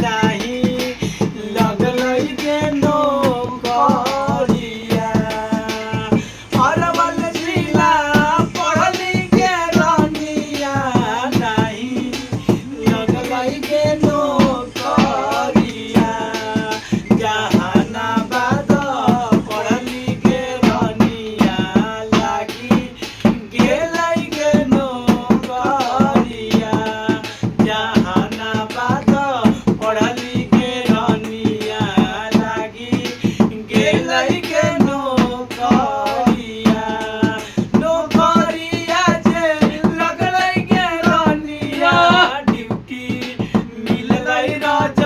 नाही लगलै गे नौकरिया अरवल जिला पढ़ली गे रनिया नाही लगलै गे नौकरिया जहानाबाद पढ़ली गे रनिया लागी गेलै गे नौकरिया जहानाबाद पढ़ली गे रनिया लागी गेलै गे नौकरिया नौकरिया जे लगलै गे रनिया ड्यूटी मिललै राजा